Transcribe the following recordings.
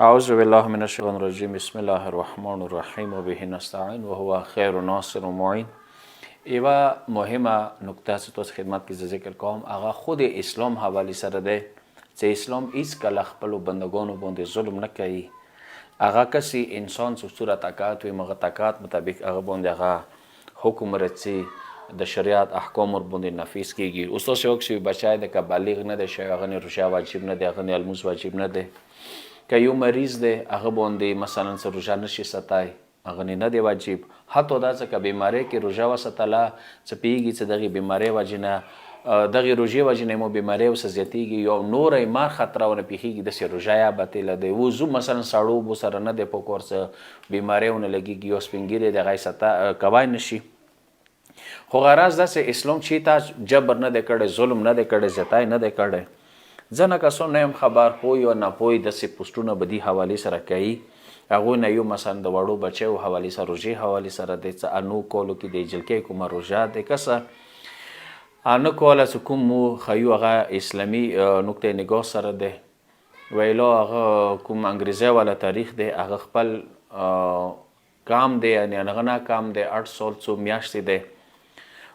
أعوذ بالله من الشيطان الرجيم بسم الله الرحمن الرحیم و به نستعین و هو خیر ناصر و معین. یوه مهمه نکته چې تاسو خدمت کې ذکر کوم هغه خود اسلام حواله سره ده چې اسلام هیڅ کله خپل بندگانو باندې ظلم نه کوي. هغه کسي انسان چې صورت طاقت وي مغه طاقت مطابق هغه باندې هغه حکم رچي د شریعت احکام ور باندې نافذ کیږي. اوس تاسو یو څه بچای د بالغ نه ده شي هغه نه روژه واجب نه ده هغه نه الموز واجب نه ده. که یو مریض دی هغه باندې مثلا څه روژه نشي ستای هغه نه دی واجب. حتی دا څه که بیماری کې روژه وساتله څه پیږي چې دغه بیماری وجې نه دغه روژې وجې نه مو بیماری ورسه زیاتېږي یو نوری مار خطره ونه پیښېږي داسې روژه یا باطله دی. وضو مثلا سړو اوبو سره نه دی پکار څه بیماری ونه لګېږي یو سپین ږیری د هغه کوای نشي. خو غرض داسې اسلام چې تا جبر نه دی کړی ظلم نه دی کړی زیاتی نه دی کړی. ځنه کسان نه یم خبر پوی او نه پوی داسې پوسټونه بدي حوالې سره کوي. هغوی نه یو مثلا د وړو بچیو حوالې سره روژې حوالې سره دی څه انو کولو کې د جلکۍ کومه روژه دی که څه انه کوله چې کوم مو ښیو هغه اسلامي نقطه نگاه سره دی ویلا هغه کوم انګریزی والا تاریخ دی هغه خپل کام دی یعنې هغه نه کام دی 8 سال څو میاشتې دی.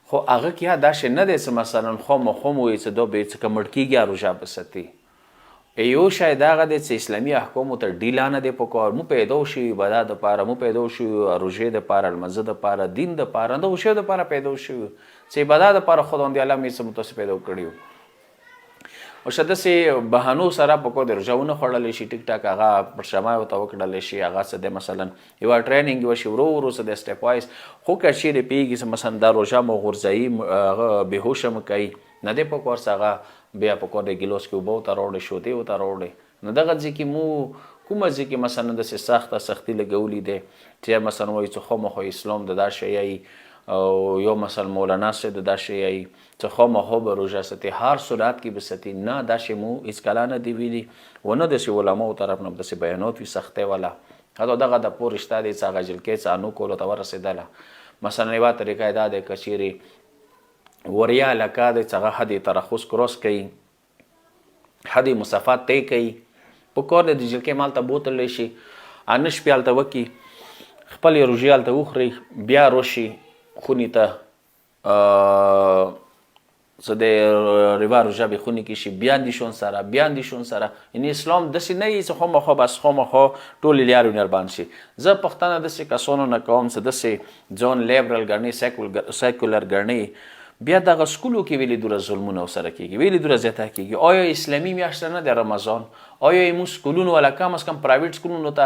خو هغه کې داسې نه دی چې مثلا خامخا وایي چې دا به څه که مړ کېږي روژه به ستي. یو شاید هغه دی چې اسلامي احکامو ته ډیله نه دی پکار. مو پیدا شوي عبادت دپاره مو پیدا شوي روژې دپاره لمانځه دپاره دین دپاره دغو شیو دپاره پیدا شوي چې عبادت دپاره خدای الله مې څه متاسې پیدا کړي وو. اوس داسې بهانو سره پکار د روژه ونه خوړلی شي ټیک ټاک هغه پرشمه ورته وکړلی شي هغه څه دی مثلا یوه ټریننګ وشي ورو ورو څه دی سټپ وایز. خو که چیرې پیږي چې مثلا دا روژه مو غورځوي هغه بېهوشه مو کوي نه دی پکار چې هغه بیا پکار د ګیلاس کې اوبه ورته راوړئ شودې ورته راوړئ. نو دغه ځای کې مو کومه ځای کې مثلا داسې سخته سختي لګولي دی چې مثلا وایي چې خامخا اسلام د دا شی او یو مثلا مولانا صاحب د دا شی چې خامخا به روژه ستي هر صورت کې به ستي نه دا شی مو هېڅ کله نه دی ویلي و نه داسې علماو طرف نه داسې بیانات وي سختۍ والا. حتی دغه د پور رشته دی چې هغه جلکۍ څه انو کولو ته ورسېدله. مثلا یوه طریقه یې دا دی که چیرې وریا علاقه دی چې هغه حد ترخص کراس کوي حد مسافات طی کوي پکار دی د جلکۍ مال ته بوتلی شي انه شپې هلته وکړي خپلې روژې هلته وخوري بیا راشي خونې ته څه دی روا روژه به خونې کې شي بیا اندېشون سره بیا اندېشون سره. یعنې اسلام داسې نه وي چې خامخا بس خامخا ټولې لیارې ونربان شي. زه پوښتنه داسې کسانو نه کوم چې داسې ځان لیبرل ګڼي سیکولر ګڼي بیا دغه سکولو کې ویلې دوره ظلمونه ورسره کېږي ویلې دوره زیاته کېږي. آیا اسلامي میاشت نه دی رمضان آیا یې مونږ سکولونو والا کم از کم پرایویټ سکولونو ته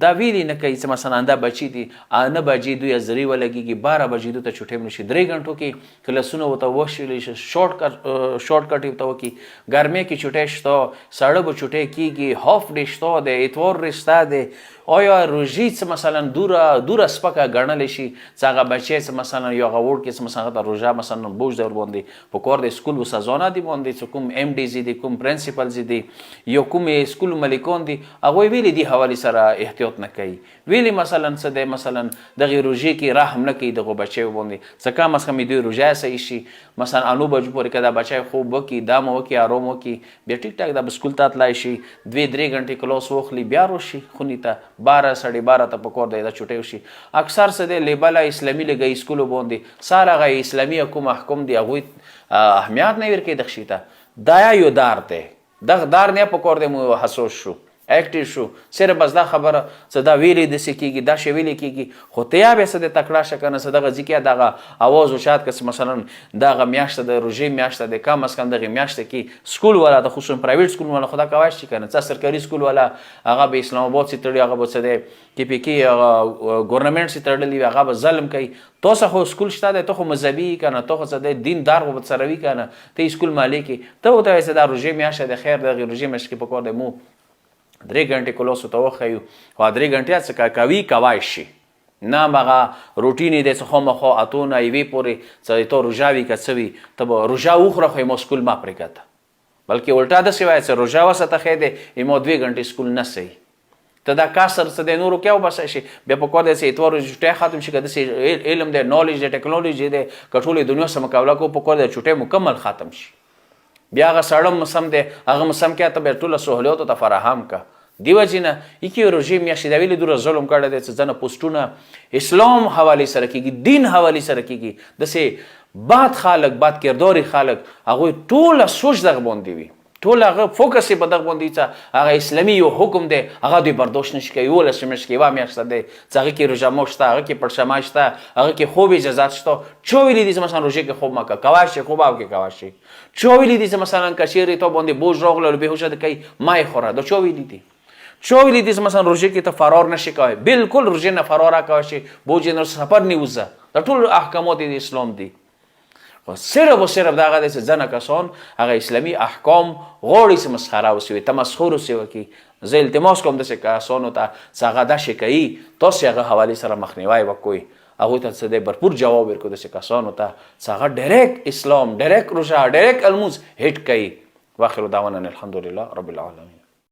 دا ویلې نه کوي چې مثلا دا بچي دي 9 بجې دوی زرې ولګېږي 12 بجې دوی ته چوټۍ هم نشي 3 غنټو کې کلاسونه ورته وشلی شي شارټ کټ ورته وکړي. ګرمۍ کې چوټۍ شته ساړه به چوټۍ کېږي هاف ډے شته دی اتوار رشته دی. آیا روژې څه مثلا دوره سپکه ګڼلی شي چې هغه بچی څه مثلا یو هغه وړ کې څه مثلا هغه ته روژه مثلا بوج دی ورباندې پکار دی سکول و سزانه دي باندې چې کوم ایم ډیز دي کوم پرنسپلز دي یو کوم سکول ملیکان دي هغوی ویلې دې حوالې سره احتیاط نه کوي ویلې مثلا څه دی مثلا دغې روژې کې رحم نه کوي دغو بچیو باندې څه کم از کم دوی روژه صحیح شي مثلا انو بجو پورې که دا بچی خوب وکړي دا مو وکړي ارام وکړي بیا ټیک ټاک دا به سکول ته تللی شي 2-3 غنټې کلاس واخلي بیا راشي خونې ته 12-12:30 ته پکار دی دا چوټۍ وشي. اکثر څه دی لیبله اسلامي لګوي سکولو باندې سار هغه اسلامي کوم احکام دی هغوی اهمیت نه ورکوي دغه شي ته. دا یو دار دی دغه دار نه پکار دی مو حساس شو اکټیو شو صرف بس دا خبره چې دا ویلې داسې کېږي دا شی ویلې کېږي خو ته یا بیا څه دی تکړه شه که نه څه دغه ځي کې دغه اواز وشاد که مثلا دغه میاشته د روژې میاشته دی کم از کم دغې میاشته کې سکول والا د خصوصا پرایویټ سکول والا خو دا کوای شي که نه څه سرکاري سکول والا هغه به اسلام آباد سي تړي هغه به څه دی KPK ګورنمنټ سي تړلی وي هغه به ظلم کوي. تاسو خو سکول شته دی ته خو مذهبي که نه ته خو څه دی دیندار خو به سره وي که نه ته سکول مالک یې ته ورته وایې چې دا روژې میاشته دی خیر دغې روژې میاشت کې پکار دی مو 3 غنټې کلاس ورته وښیو خو 3 غنټې څه کوي کوای شي نه هغه روټین دی چې خامخا 8 نه 1 پورې چې ته روژه وي که څه وي ته به روژه وخوره خو یې سکول مه پرېږده بلکې الټا داسې وایه چې روژه وسته ښی دی یې 2 غنټې سکول نه صحیح ته دا کسر څه دی نورو کې وباسئ شي بیا پکار دی چې اتوار چوټۍ ختم شي که داسې علم دی نالج دی ټیکنالوژي دی که ټولې دنیا سره مقابله کوو پکار دی چوټۍ مکمل ختم شي بیا هغه ساړه موسم دی هغه موسم کې ته بیا ټوله سهولیاتو ته فراهم که دیو جنه یکی روژې میاشتې دا ویلې دوره ظلم کړی دی چې ځنه پوسټونه اسلام حوالې سره کېږي دین حوالې سره کېږي داسې بد خلک بد کرداري خلک هغوی ټوله سوچ دغه باندې وي ټول هغه فوکس یې په دغه باندې چې هغه اسلامي یو حکم دی هغه دوی برداشت نشي کوي 11 میاشتې کې یوه میاشت دی چې هغه کې روژه ماه شته هغه کې پړشمه شته هغه کې خوب اجازات شته چا ویلي دي چې مثلا روژې کې خوب مه کوه کولی شي خوب او کې کولی شي چا ویلي دي چې مثلا که چیرې تا باندې بوج راغله نو بېهوشه دې کوي مه یې خوره دا چا ویلي دي چا ویلي دي چې مثلا روژې کې ته فرار نشي کوی بلکل روژې نه فرار کولی شي بوج نه سفر نه وځه دا ټول احکامات د اسلام دي صرف و صرف دغه دی چې ځنه کسان هغه اسلامي احکام غواړي چې مسخره وسي تمسخر وسي وکړي زه التماس کوم داسې کسانو ته چې هغه داسې کوي تاسې هغه حوالې سره مخنیوی وکړئ هغوی ته څه دی بھرپور جواب ورکړو داسې کسانو ته چې هغه ډایرکټ اسلام ډایرکټ روژه ډایرکټ الموز هیټ کوي واخر دعوانا الحمدلله رب العالمین